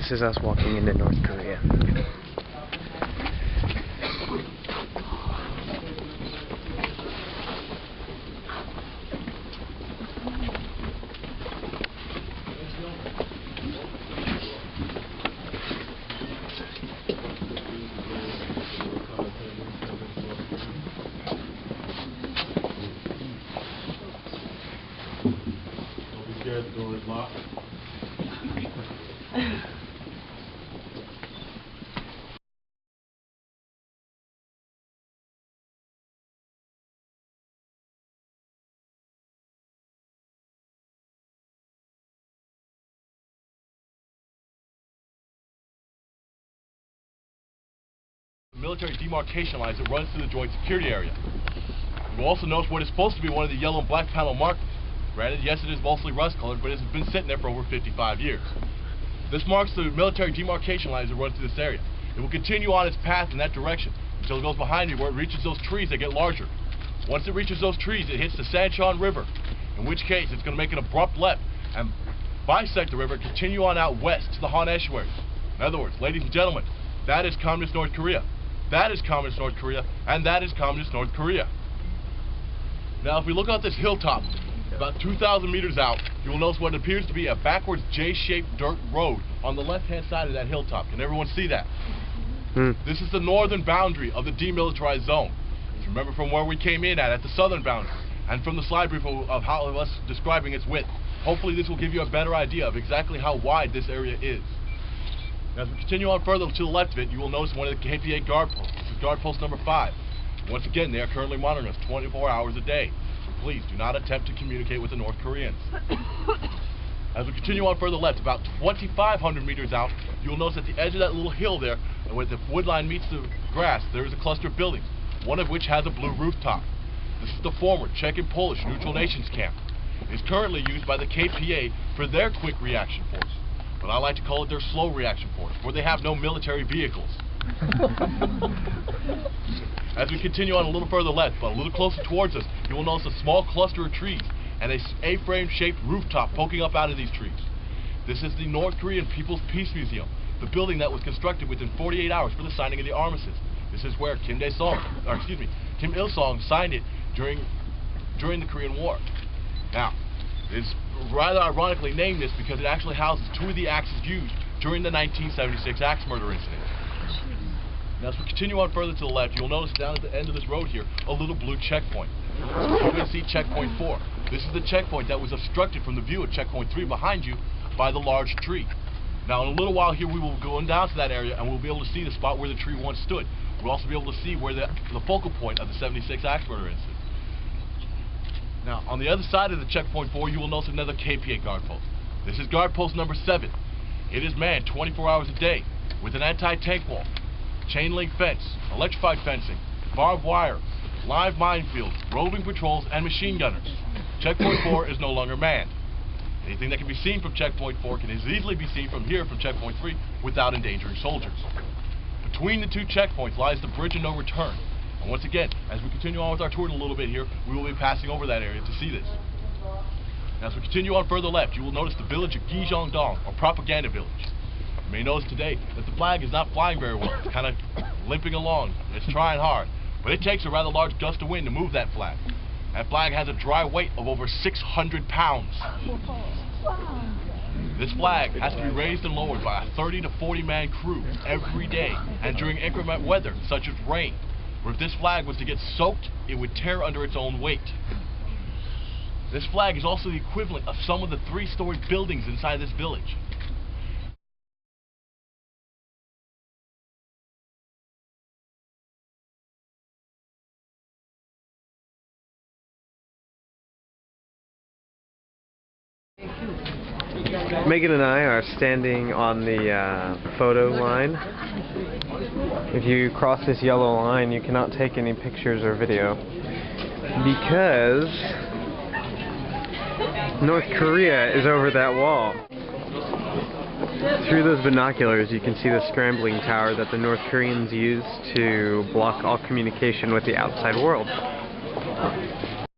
This is us walking into North Korea. Don't be scared, the door is locked. The military demarcation lines that runs through the joint security area. You'll also notice what is supposed to be one of the yellow and black panel markings. Granted, yes, it is mostly rust colored, but it has been sitting there for over 55 years. This marks the military demarcation lines that run through this area. It will continue on its path in that direction until it goes behind you where it reaches those trees that get larger. Once it reaches those trees, it hits the Sancheon River, in which case it's going to make an abrupt left and bisect the river and continue on out west to the Han estuary. In other words, ladies and gentlemen, that is Communist North Korea. That is Communist North Korea, and that is Communist North Korea. Now, if we look out this hilltop, about 2,000 meters out, you will notice what appears to be a backwards J-shaped dirt road on the left-hand side of that hilltop. Can everyone see that? This is the northern boundary of the demilitarized zone. If you remember from where we came in at the southern boundary, and from the slide brief of how of us describing its width. Hopefully this will give you a better idea of exactly how wide this area is. Now, as we continue on further to the left of it, you will notice one of the KPA guard posts. This is guard post number 5. Once again, they are currently monitoring us 24 hours a day. So please do not attempt to communicate with the North Koreans. As we continue on further left, about 2,500 meters out, you will notice at the edge of that little hill there, where the wood line meets the grass, there is a cluster of buildings, one of which has a blue rooftop. This is the former Czech and Polish neutral nations camp. It is currently used by the KPA for their quick reaction force, but I like to call it their slow reaction force, where they have no military vehicles. As we continue on a little further left, but a little closer towards us, you will notice a small cluster of trees and a A-frame shaped rooftop poking up out of these trees. This is the North Korean People's Peace Museum, the building that was constructed within 48 hours for the signing of the armistice. This is where Kim Il-sung signed it during the Korean War. Now, it's rather ironically named this because it actually houses 2 of the axes used during the 1976 axe murder incident. Now, as we continue on further to the left, you'll notice down at the end of this road here a little blue checkpoint. You're going to see checkpoint 4. This is the checkpoint that was obstructed from the view of checkpoint 3 behind you by the large tree. Now, in a little while here, we will go down to that area and we'll be able to see the spot where the tree once stood. We'll also be able to see where the focal point of the 76 axe murder incident. Now, on the other side of the checkpoint 4, you will notice another KPA guard post. This is guard post number 7. It is manned 24 hours a day with an anti-tank wall, chain link fence, electrified fencing, barbed wire, live minefield, roving patrols, and machine gunners. Checkpoint 4 is no longer manned. Anything that can be seen from checkpoint 4 can as easily be seen from here from checkpoint 3 without endangering soldiers. Between the 2 checkpoints lies the bridge of no return. And once again, as we continue on with our tour in a little bit here, we will be passing over that area to see this. Now, as we continue on further left, you will notice the village of Gyeongdong, or propaganda village. You may notice today that the flag is not flying very well. It's kind of limping along. It's trying hard. But it takes a rather large gust of wind to move that flag. That flag has a dry weight of over 600 pounds. This flag has to be raised and lowered by a 30 to 40 man crew every day and during inclement weather such as rain, where if this flag was to get soaked, it would tear under its own weight. This flag is also the equivalent of some of the 3-story buildings inside this village. Megan and I are standing on the photo line. If you cross this yellow line, you cannot take any pictures or video because North Korea is over that wall. Through those binoculars, you can see the scrambling tower that the North Koreans use to block all communication with the outside world.